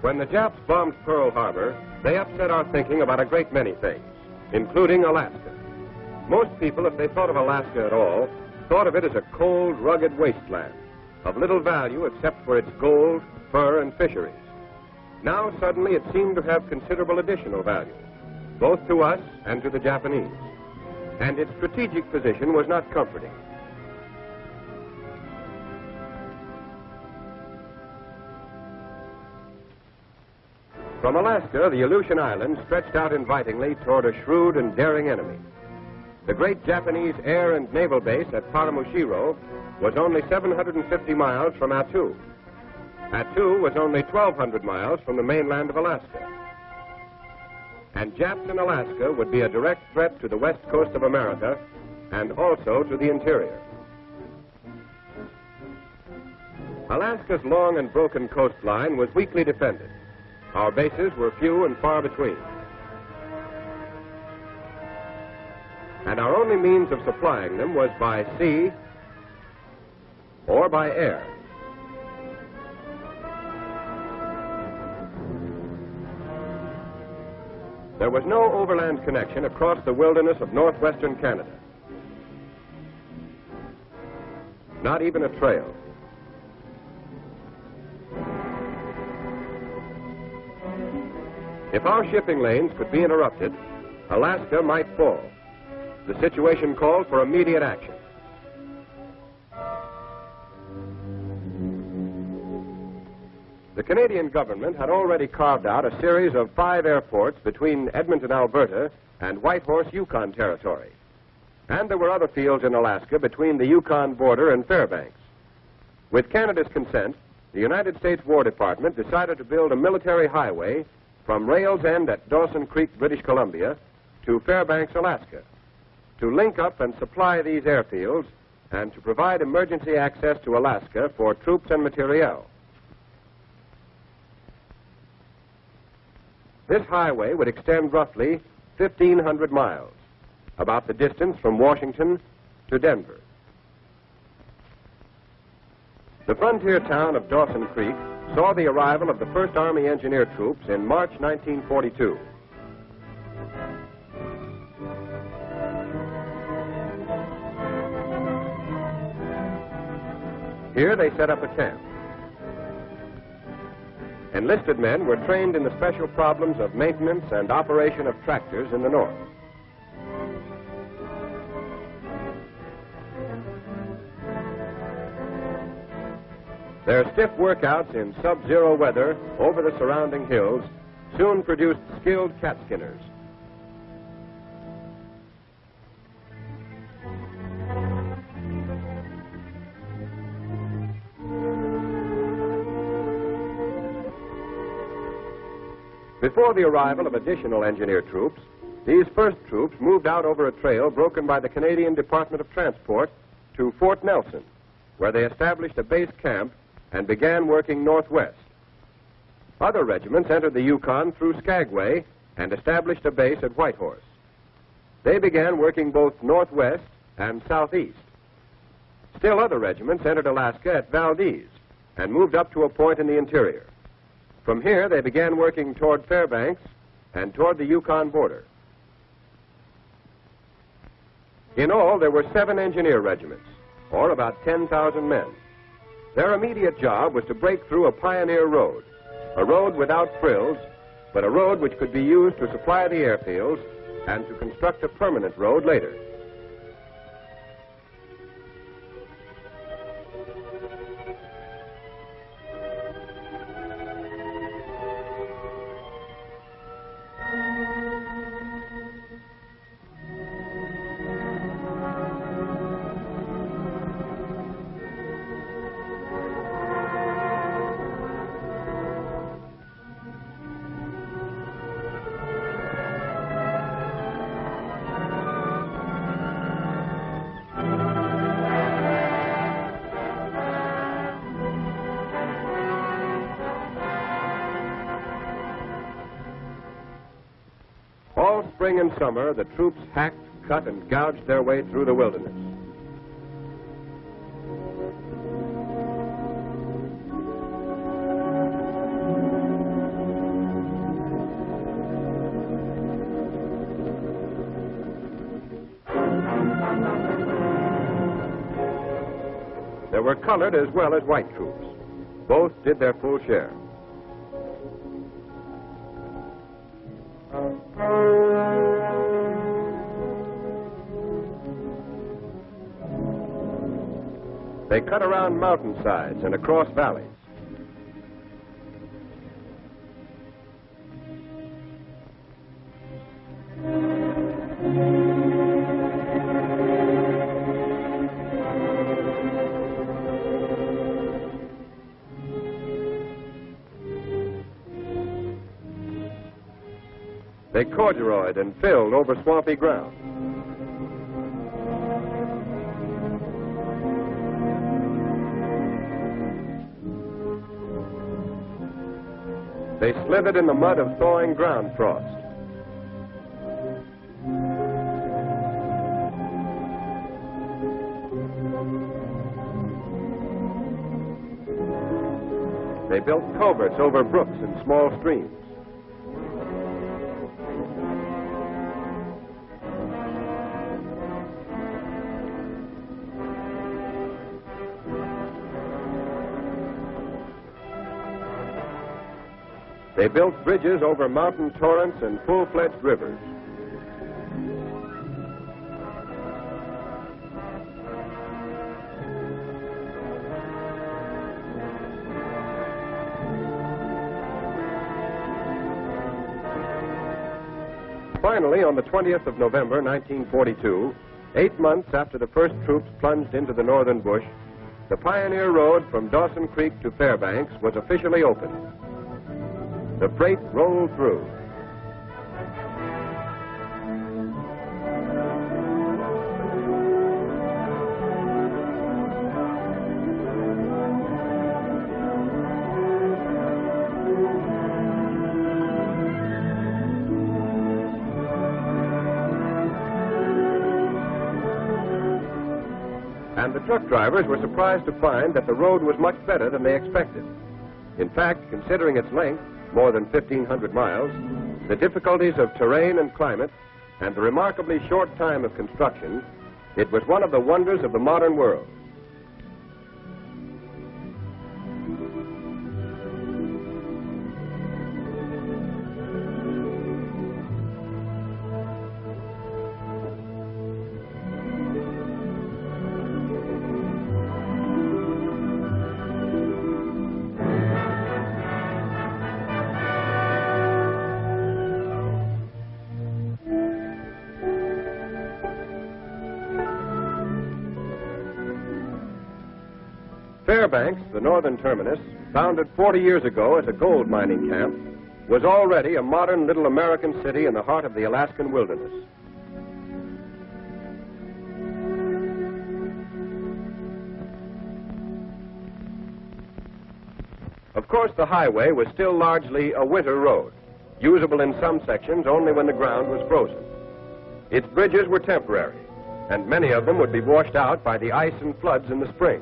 When the Japs bombed Pearl Harbor, they upset our thinking about a great many things, including Alaska. Most people, if they thought of Alaska at all, thought of it as a cold, rugged wasteland, of little value except for its gold, fur, and fisheries. Now, suddenly, it seemed to have considerable additional value, both to us and to the Japanese. And its strategic position was not comforting. From Alaska, the Aleutian Islands stretched out invitingly toward a shrewd and daring enemy. The great Japanese air and naval base at Paramushiro was only 750 miles from Attu. Attu was only 1,200 miles from the mainland of Alaska. And Japs in Alaska would be a direct threat to the west coast of America and also to the interior. Alaska's long and broken coastline was weakly defended. Our bases were few and far between. And our only means of supplying them was by sea or by air. There was no overland connection across the wilderness of northwestern Canada. Not even a trail. If our shipping lanes could be interrupted, Alaska might fall. The situation called for immediate action. The Canadian government had already carved out a series of 5 airports between Edmonton, Alberta, and Whitehorse, Yukon Territory. And there were other fields in Alaska between the Yukon border and Fairbanks. With Canada's consent, the United States War Department decided to build a military highway from Rails End at Dawson Creek, British Columbia, to Fairbanks, Alaska, to link up and supply these airfields and to provide emergency access to Alaska for troops and materiel. This highway would extend roughly 1,500 miles, about the distance from Washington to Denver. The frontier town of Dawson Creek saw the arrival of the 1st Army Engineer Troops in March 1942. Here they set up a camp. Enlisted men were trained in the special problems of maintenance and operation of tractors in the north. Their stiff workouts in sub-zero weather over the surrounding hills soon produced skilled cat skinners. Before the arrival of additional engineer troops, these first troops moved out over a trail broken by the Canadian Department of Transport to Fort Nelson, where they established a base camp and began working northwest. Other regiments entered the Yukon through Skagway and established a base at Whitehorse. They began working both northwest and southeast. Still other regiments entered Alaska at Valdez and moved up to a point in the interior. From here, they began working toward Fairbanks and toward the Yukon border. In all, there were 7 engineer regiments, or about 10,000 men. Their immediate job was to break through a pioneer road, a road without frills, but a road which could be used to supply the airfields and to construct a permanent road later. spring and summer, the troops hacked, cut, and gouged their way through the wilderness. There were colored as well as white troops. Both did their full share. They cut around mountainsides and across valleys. They corduroyed and filled over swampy ground. They slithered in the mud of thawing ground frost. They built culverts over brooks and small streams. They built bridges over mountain torrents and full-fledged rivers. Finally, on the 20th of November, 1942, 8 months after the first troops plunged into the northern bush, the Pioneer Road from Dawson Creek to Fairbanks was officially opened. The freight rolled through. And the truck drivers were surprised to find that the road was much better than they expected. In fact, considering its length, more than 1,500 miles, the difficulties of terrain and climate, and the remarkably short time of construction, it was one of the wonders of the modern world. Fairbanks, the northern terminus, founded 40 years ago as a gold mining camp, was already a modern little American city in the heart of the Alaskan wilderness. Of course, the highway was still largely a winter road, usable in some sections only when the ground was frozen. Its bridges were temporary, and many of them would be washed out by the ice and floods in the spring.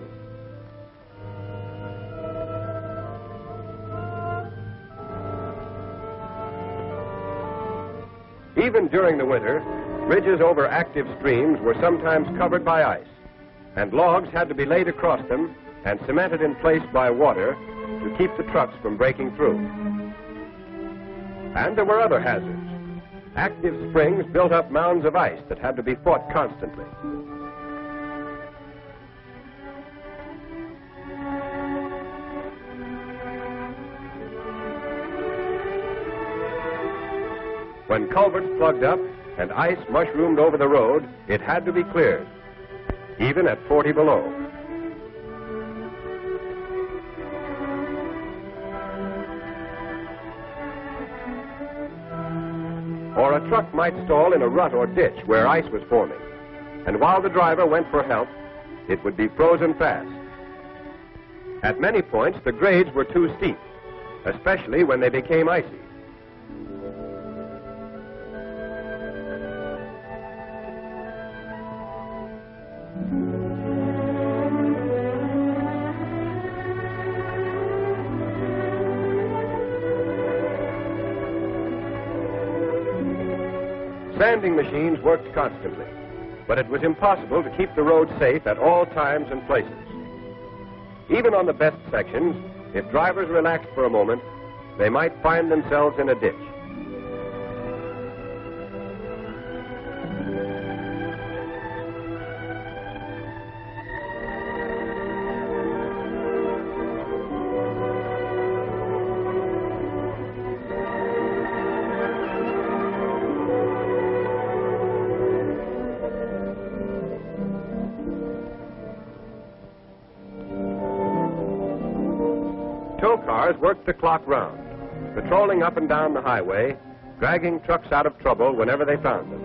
Even during the winter, bridges over active streams were sometimes covered by ice, and logs had to be laid across them and cemented in place by water to keep the trucks from breaking through. And there were other hazards. Active springs built up mounds of ice that had to be fought constantly. When culverts plugged up and ice mushroomed over the road, it had to be cleared, even at 40 below. Or a truck might stall in a rut or ditch where ice was forming, and while the driver went for help, it would be frozen fast. At many points, the grades were too steep, especially when they became icy. Sanding machines worked constantly, but it was impossible to keep the road safe at all times and places. Even on the best sections, if drivers relaxed for a moment, they might find themselves in a ditch. Tow cars worked the clock round, patrolling up and down the highway, dragging trucks out of trouble whenever they found them.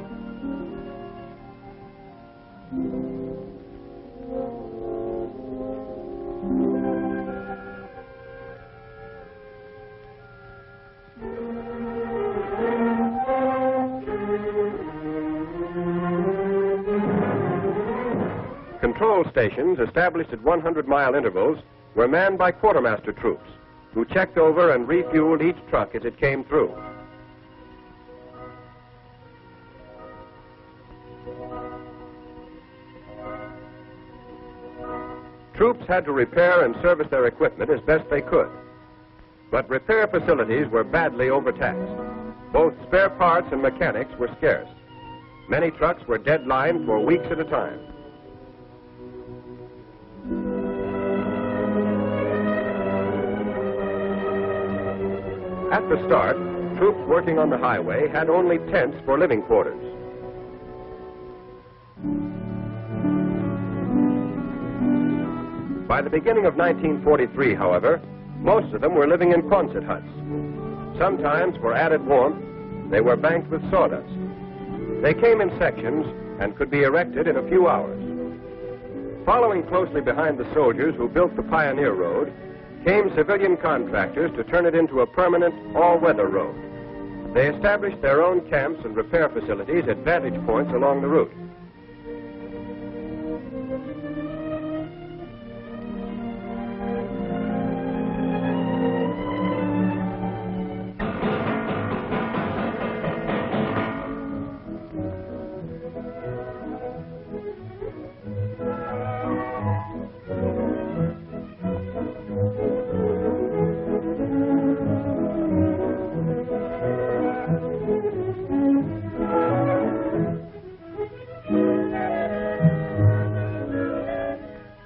Control stations established at 100-mile intervals were manned by quartermaster troops who checked over and refueled each truck as it came through. Troops had to repair and service their equipment as best they could. But repair facilities were badly overtaxed. Both spare parts and mechanics were scarce. Many trucks were deadlined for weeks at a time. At the start, troops working on the highway had only tents for living quarters. By the beginning of 1943, however, most of them were living in Quonset huts. Sometimes, for added warmth, they were banked with sawdust. They came in sections and could be erected in a few hours. Following closely behind the soldiers who built the Pioneer Road, came civilian contractors to turn it into a permanent, all-weather road. They established their own camps and repair facilities at vantage points along the route.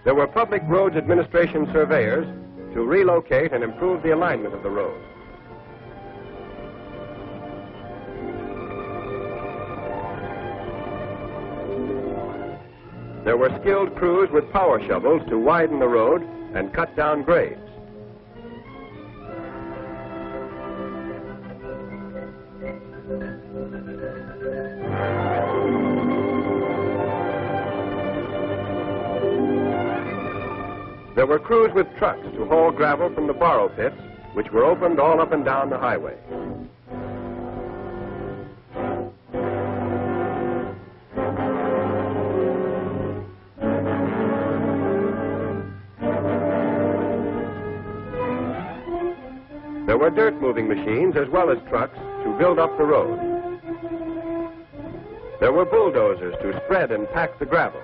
There were Public Roads Administration surveyors to relocate and improve the alignment of the road. There were skilled crews with power shovels to widen the road and cut down grades. There were crews with trucks to haul gravel from the borrow pits, which were opened all up and down the highway. There were dirt-moving machines as well as trucks to build up the road. There were bulldozers to spread and pack the gravel.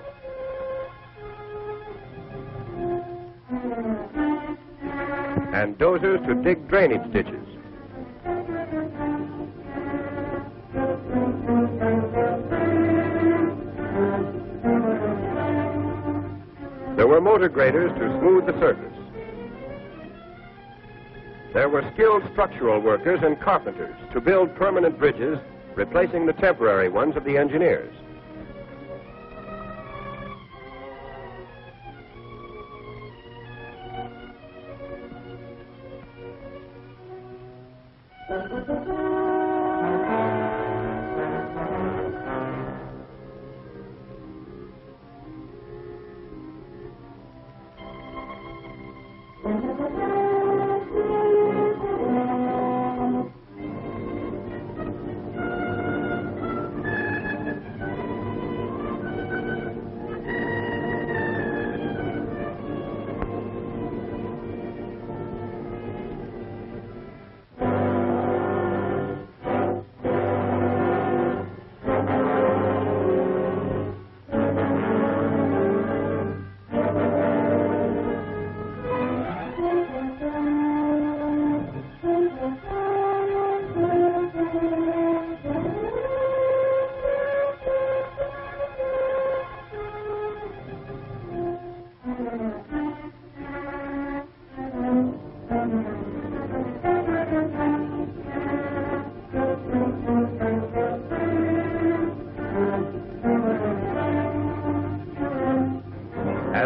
And dozers to dig drainage ditches. There were motor graders to smooth the surface. There were skilled structural workers and carpenters to build permanent bridges, replacing the temporary ones of the engineers.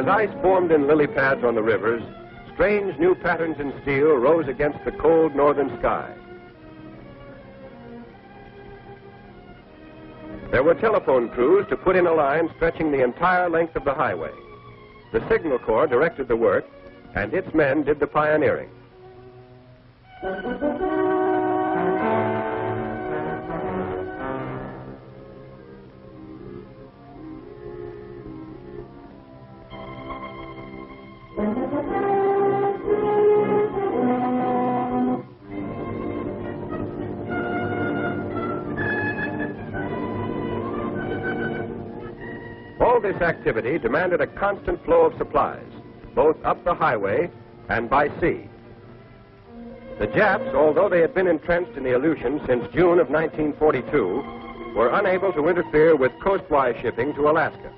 As ice formed in lily pads on the rivers, strange new patterns in steel rose against the cold northern sky. There were telephone crews to put in a line stretching the entire length of the highway. The Signal Corps directed the work, and its men did the pioneering. All this activity demanded a constant flow of supplies, both up the highway and by sea. The Japs, although they had been entrenched in the Aleutian since June of 1942, were unable to interfere with coastwise shipping to Alaska.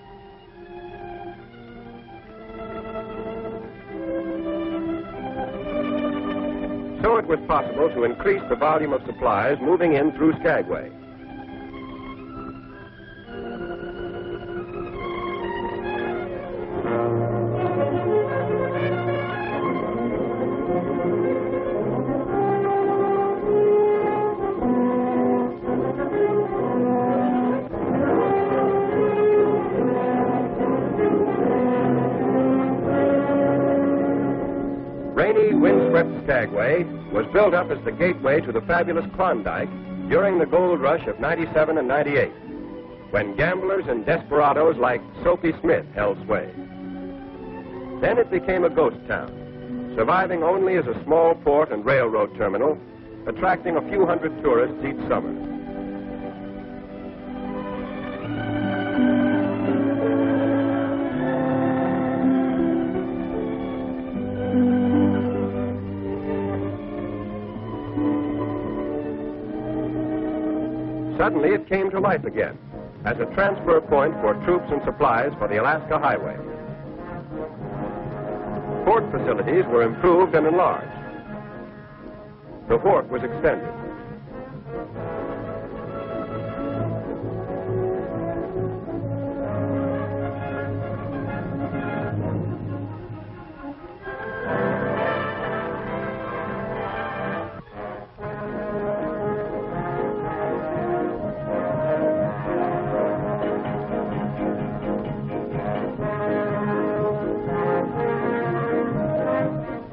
So it was possible to increase the volume of supplies moving in through Skagway. Rainy, windswept Skagway was built up as the gateway to the fabulous Klondike during the gold rush of '97 and '98, when gamblers and desperados like Soapy Smith held sway. Then it became a ghost town, surviving only as a small port and railroad terminal, attracting a few hundred tourists each summer. Suddenly it came to life again as a transfer point for troops and supplies for the Alaska Highway. Port facilities were improved and enlarged. The wharf was extended.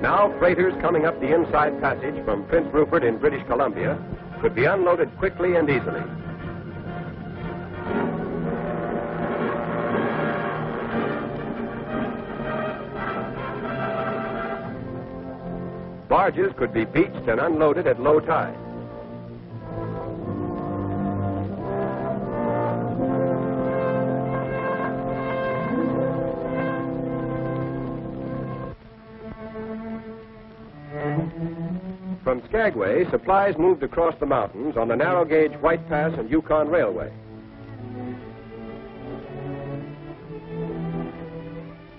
Now, freighters coming up the inside passage from Prince Rupert in British Columbia could be unloaded quickly and easily. Barges could be beached and unloaded at low tide. From Skagway, supplies moved across the mountains on the narrow-gauge White Pass and Yukon Railway.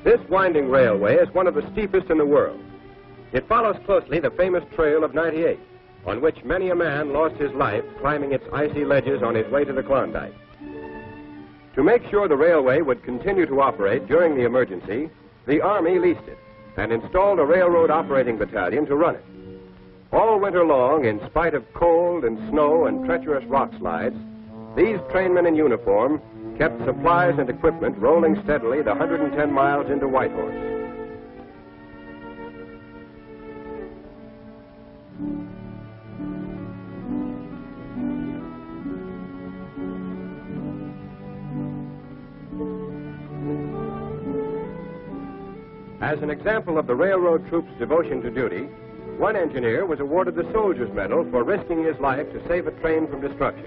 This winding railway is one of the steepest in the world. It follows closely the famous Trail of '98, on which many a man lost his life climbing its icy ledges on his way to the Klondike. To make sure the railway would continue to operate during the emergency, the Army leased it and installed a railroad operating battalion to run it. All winter long, in spite of cold and snow and treacherous rock slides, these trainmen in uniform kept supplies and equipment rolling steadily the 110 miles into Whitehorse. As an example of the railroad troops' devotion to duty, one engineer was awarded the Soldier's Medal for risking his life to save a train from destruction.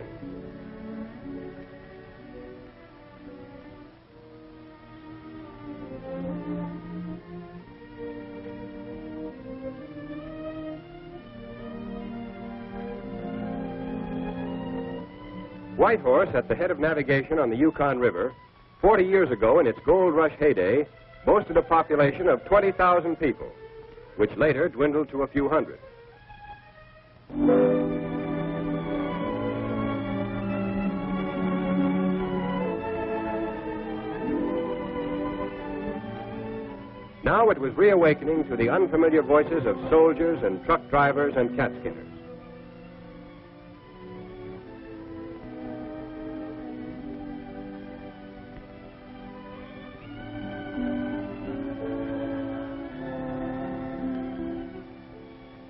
Whitehorse, at the head of navigation on the Yukon River, 40 years ago in its gold rush heyday, boasted a population of 20,000 people, which later dwindled to a few hundred. Now it was reawakening to the unfamiliar voices of soldiers and truck drivers and cat skinners.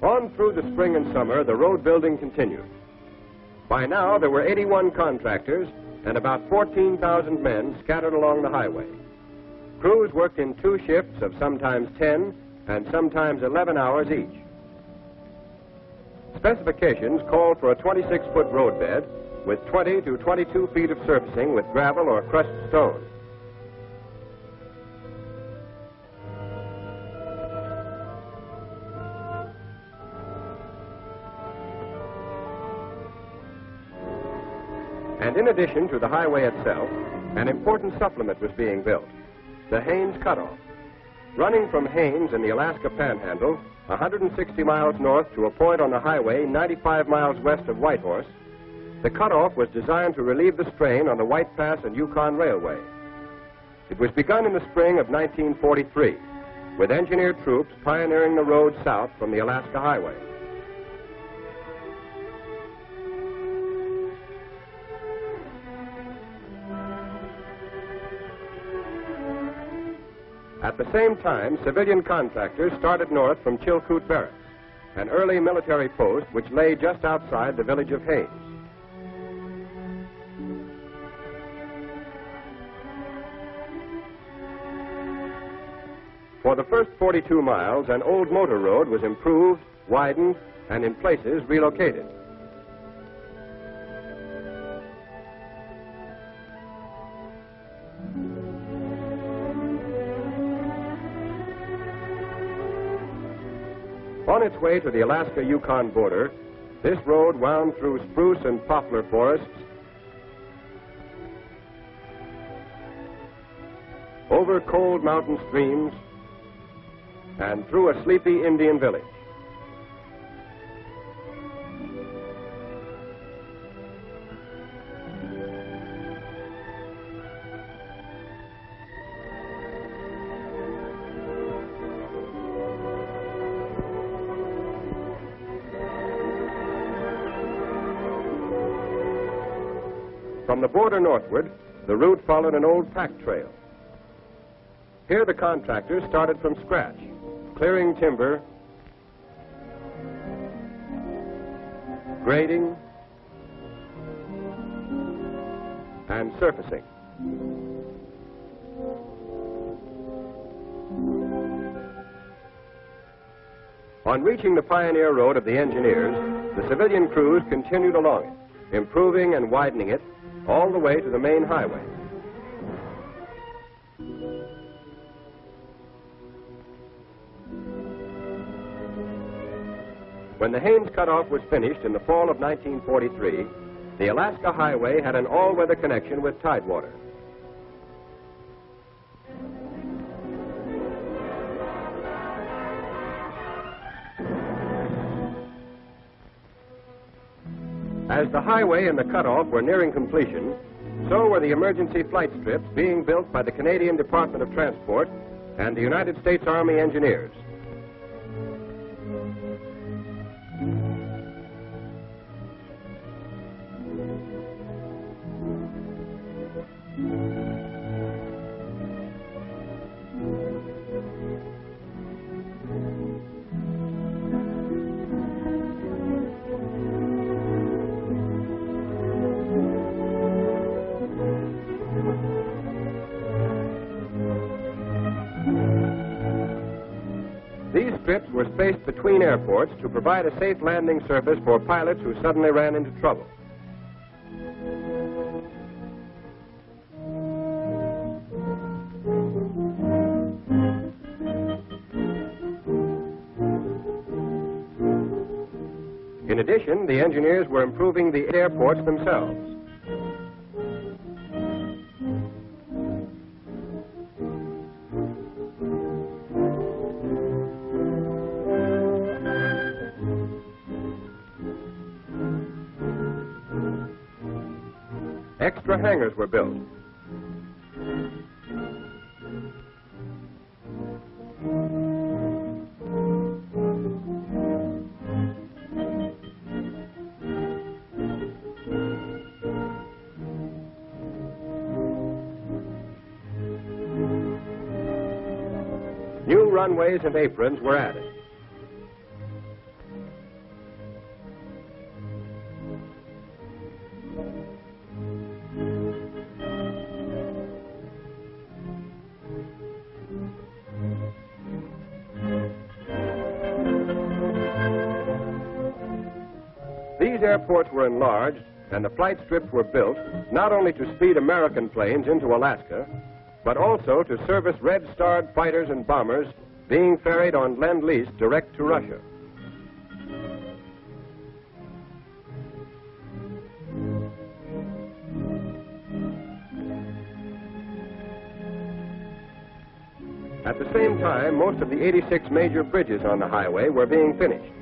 On through the spring and summer, the road building continued. By now, there were 81 contractors and about 14,000 men scattered along the highway. Crews worked in 2 shifts of sometimes 10 and sometimes 11 hours each. Specifications called for a 26-foot roadbed with 20 to 22 feet of surfacing with gravel or crushed stone. And in addition to the highway itself, an important supplement was being built, the Haines Cutoff. Running from Haines in the Alaska Panhandle, 160 miles north to a point on the highway 95 miles west of Whitehorse, the cutoff was designed to relieve the strain on the White Pass and Yukon Railway. It was begun in the spring of 1943, with engineer troops pioneering the road south from the Alaska Highway. At the same time, civilian contractors started north from Chilkoot Barracks, an early military post which lay just outside the village of Haines. For the first 42 miles, an old motor road was improved, widened, and in places relocated. On its way to the Alaska-Yukon border, this road wound through spruce and poplar forests, over cold mountain streams, and through a sleepy Indian village. From the border northward, the route followed an old pack trail. Here the contractors started from scratch, clearing timber, grading, and surfacing. On reaching the pioneer road of the engineers, the civilian crews continued along it, improving and widening it all the way to the main highway. When the Haines Cutoff was finished in the fall of 1943, the Alaska Highway had an all-weather connection with Tidewater. As the highway and the cutoff were nearing completion, so were the emergency flight strips being built by the Canadian Department of Transport and the United States Army Engineers. These strips were spaced between airports to provide a safe landing surface for pilots who suddenly ran into trouble. In addition, the engineers were improving the airports themselves. Extra hangars were built. runways and aprons were added. These airports were enlarged and the flight strips were built not only to speed American planes into Alaska, but also to service red-starred fighters and bombers being ferried on Lend-Lease direct to Russia. At the same time, most of the 86 major bridges on the highway were being finished.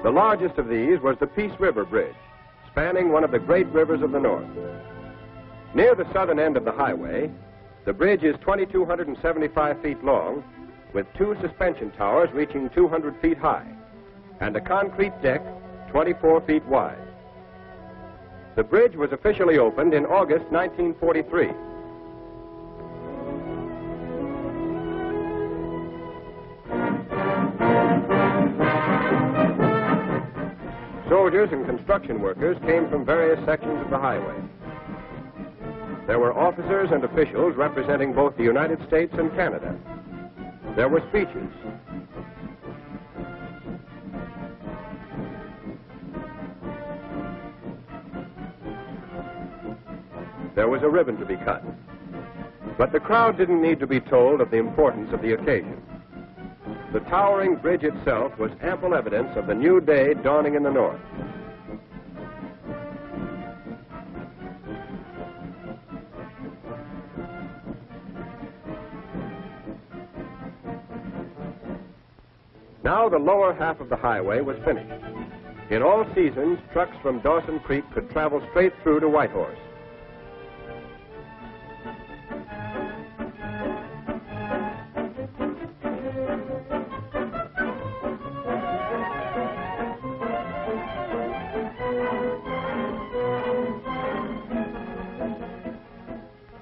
The largest of these was the Peace River Bridge, spanning one of the great rivers of the North. Near the southern end of the highway, the bridge is 2,275 feet long, with 2 suspension towers reaching 200 feet high, and a concrete deck 24 feet wide. The bridge was officially opened in August 1943. Soldiers and construction workers came from various sections of the highway. There were officers and officials representing both the United States and Canada. There were speeches. There was a ribbon to be cut. But the crowd didn't need to be told of the importance of the occasion. The towering bridge itself was ample evidence of the new day dawning in the North. Now the lower half of the highway was finished. In all seasons, trucks from Dawson Creek could travel straight through to Whitehorse.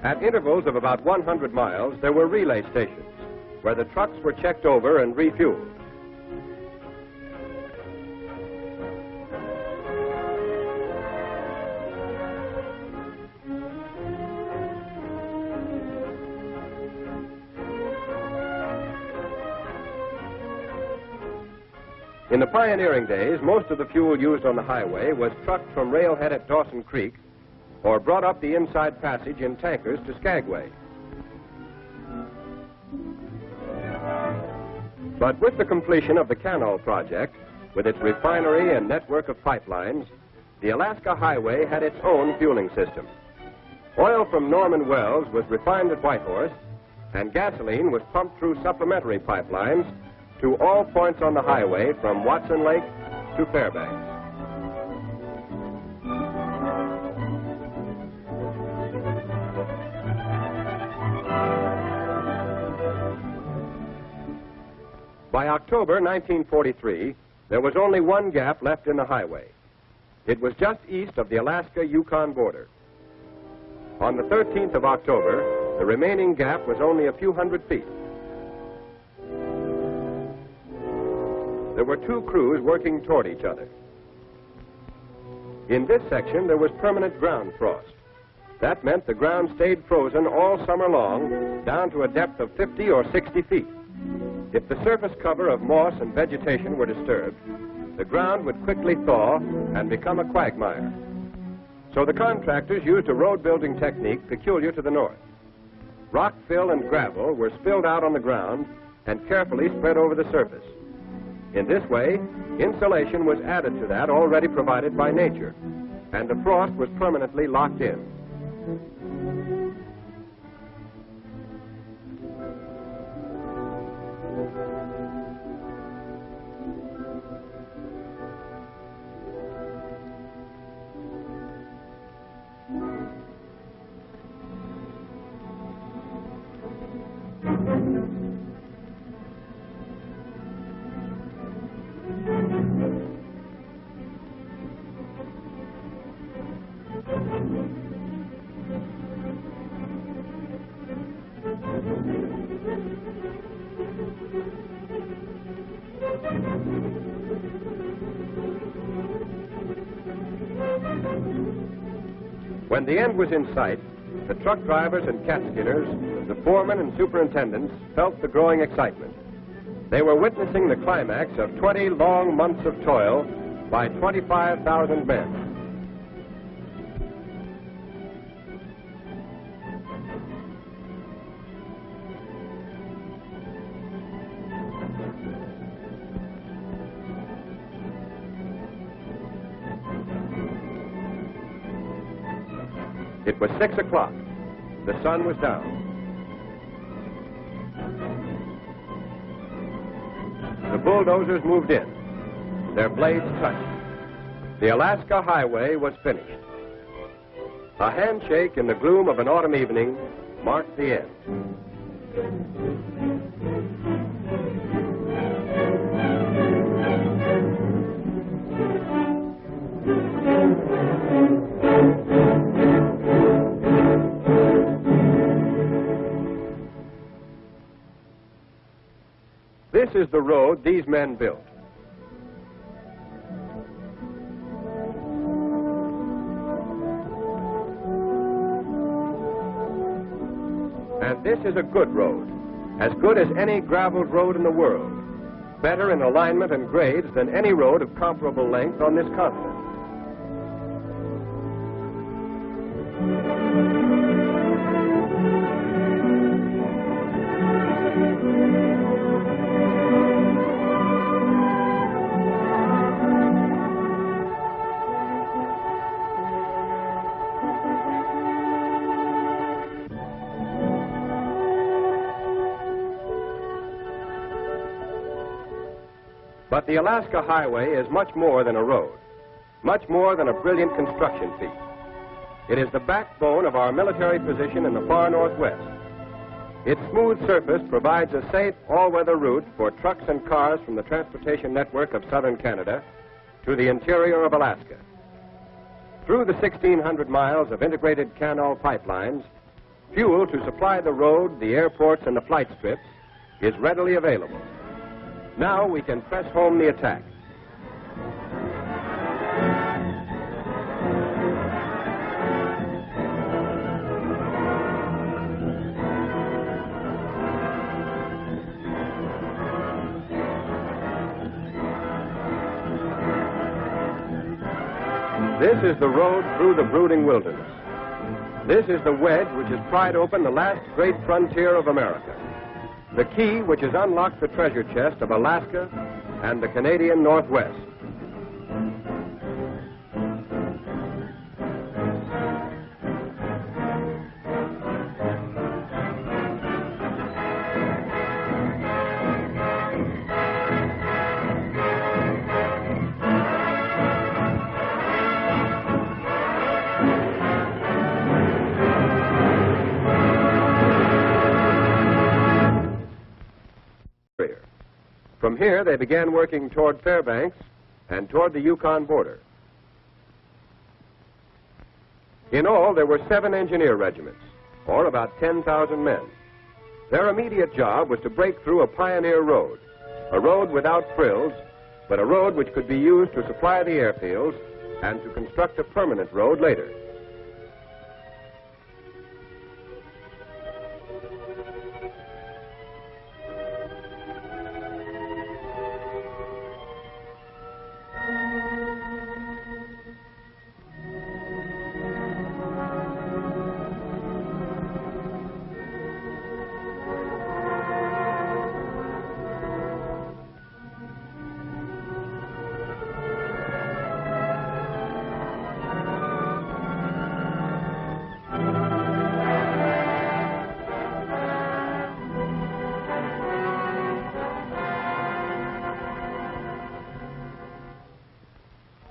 At intervals of about 100 miles, there were relay stations where the trucks were checked over and refueled. In the pioneering days, most of the fuel used on the highway was trucked from railhead at Dawson Creek or brought up the inside passage in tankers to Skagway. But with the completion of the Canal project, with its refinery and network of pipelines, the Alaska Highway had its own fueling system. Oil from Norman Wells was refined at Whitehorse, and gasoline was pumped through supplementary pipelines to all points on the highway from Watson Lake to Fairbanks. By October 1943, there was only one gap left in the highway. It was just east of the Alaska-Yukon border. On the 13th of October, the remaining gap was only a few hundred feet. There were 2 crews working toward each other. In this section, there was permanent ground frost. That meant the ground stayed frozen all summer long, down to a depth of 50 or 60 feet. If the surface cover of moss and vegetation were disturbed, the ground would quickly thaw and become a quagmire. So the contractors used a road-building technique peculiar to the North. Rock fill and gravel were spilled out on the ground and carefully spread over the surface. In this way, insulation was added to that already provided by nature, and the frost was permanently locked in. When the end was in sight, the truck drivers and cat skinners, the foremen and superintendents felt the growing excitement. They were witnessing the climax of 20 long months of toil by 25,000 men. It was 6 o'clock. The sun was down. The bulldozers moved in. Their blades touched. The Alaska Highway was finished. A handshake in the gloom of an autumn evening marked the end. This is the road these men built. And this is a good road, as good as any graveled road in the world, better in alignment and grades than any road of comparable length on this continent. But the Alaska Highway is much more than a road, much more than a brilliant construction feat. It is the backbone of our military position in the far northwest. Its smooth surface provides a safe, all-weather route for trucks and cars from the transportation network of southern Canada to the interior of Alaska. Through the 1,600 miles of integrated canal pipelines, fuel to supply the road, the airports, and the flight strips is readily available. Now we can press home the attack. This is the road through the brooding wilderness. This is the wedge which has pried open the last great frontier of America. The key which has unlocked the treasure chest of Alaska and the Canadian Northwest. From here, they began working toward Fairbanks and toward the Yukon border. In all, there were 7 engineer regiments, or about 10,000 men. Their immediate job was to break through a pioneer road, a road without frills, but a road which could be used to supply the airfields and to construct a permanent road later.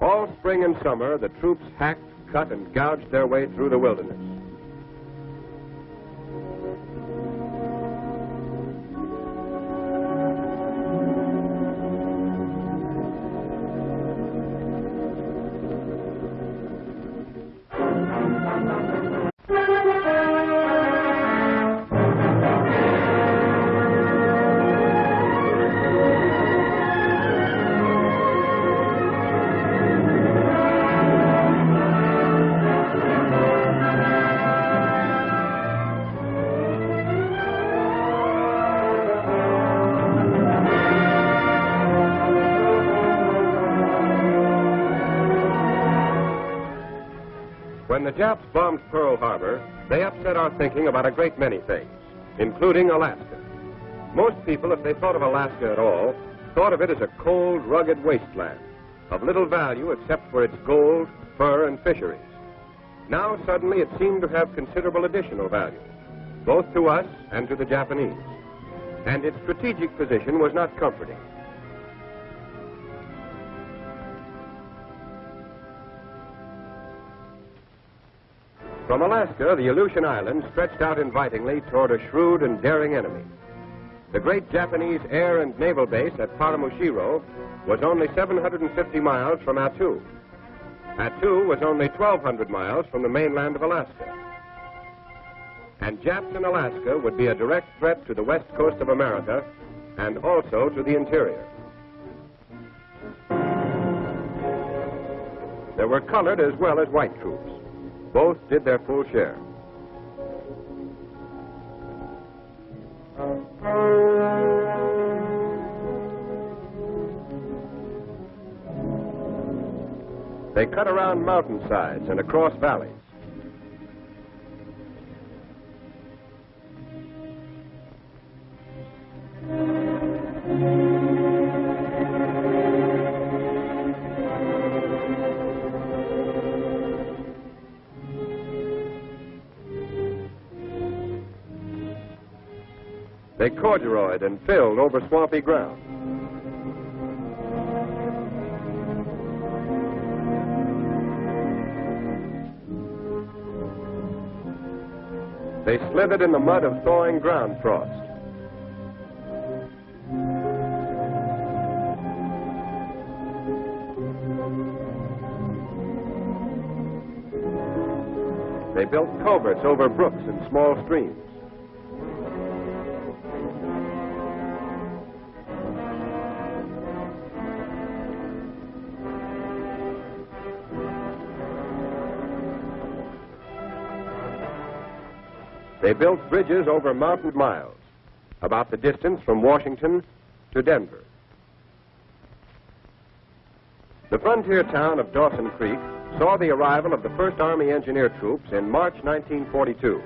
All spring and summer, the troops hacked, cut, and gouged their way through the wilderness. When the Japs bombed Pearl Harbor, they upset our thinking about a great many things, including Alaska. Most people, if they thought of Alaska at all, thought of it as a cold, rugged wasteland, of little value except for its gold, fur, and fisheries. Now, suddenly, it seemed to have considerable additional value, both to us and to the Japanese. And its strategic position was not comforting. From Alaska, the Aleutian Islands stretched out invitingly toward a shrewd and daring enemy. The great Japanese air and naval base at Paramushiro was only 750 miles from Attu. Attu was only 1,200 miles from the mainland of Alaska. And Japs in Alaska would be a direct threat to the west coast of America and also to the interior. There were colored as well as white troops. Both did their full share. They cut around mountainsides and across valleys. They corduroyed and filled over swampy ground. They slithered in the mud of thawing ground frost. They built culverts over brooks and small streams. They built bridges over mountain miles, about the distance from Washington to Denver. The frontier town of Dawson Creek saw the arrival of the 1st Army Engineer Troops in March 1942.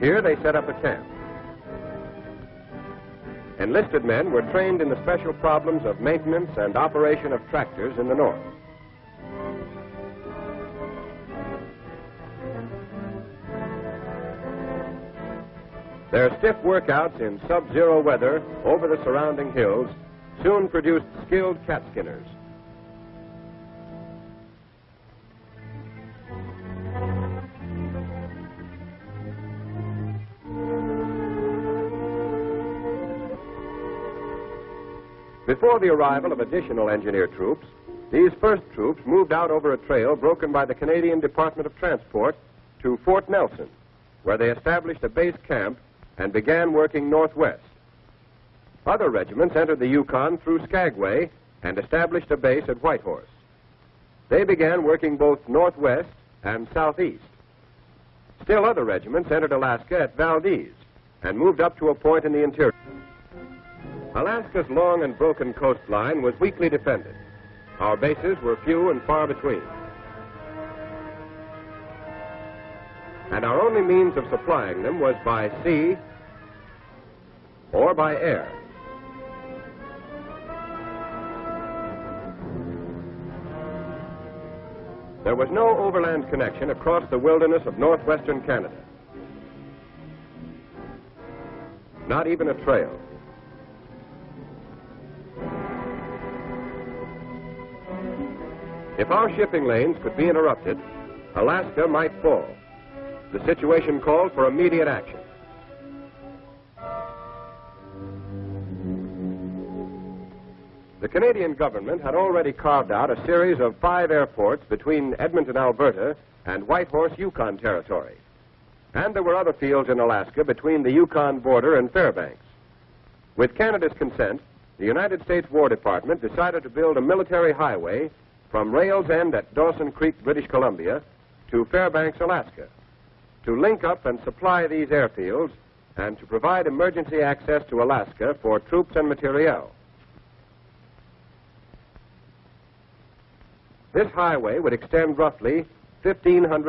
Here they set up a camp. Enlisted men were trained in the special problems of maintenance and operation of tractors in the north. Their stiff workouts in sub-zero weather over the surrounding hills soon produced skilled cat skinners. Before the arrival of additional engineer troops, these first troops moved out over a trail broken by the Canadian Department of Transport to Fort Nelson, where they established a base camp and began working northwest. Other regiments entered the Yukon through Skagway and established a base at Whitehorse. They began working both northwest and southeast. Still other regiments entered Alaska at Valdez and moved up to a point in the interior. Alaska's long and broken coastline was weakly defended. Our bases were few and far between. And our only means of supplying them was by sea or by air. There was no overland connection across the wilderness of northwestern Canada. Not even a trail. If our shipping lanes could be interrupted, Alaska might fall. The situation called for immediate action. The Canadian government had already carved out a series of 5 airports between Edmonton, Alberta, and Whitehorse, Yukon Territory. And there were other fields in Alaska between the Yukon border and Fairbanks. With Canada's consent, the United States War Department decided to build a military highway from Rails End at Dawson Creek, British Columbia, to Fairbanks, Alaska, to link up and supply these airfields and to provide emergency access to Alaska for troops and materiel. This highway would extend roughly 1,500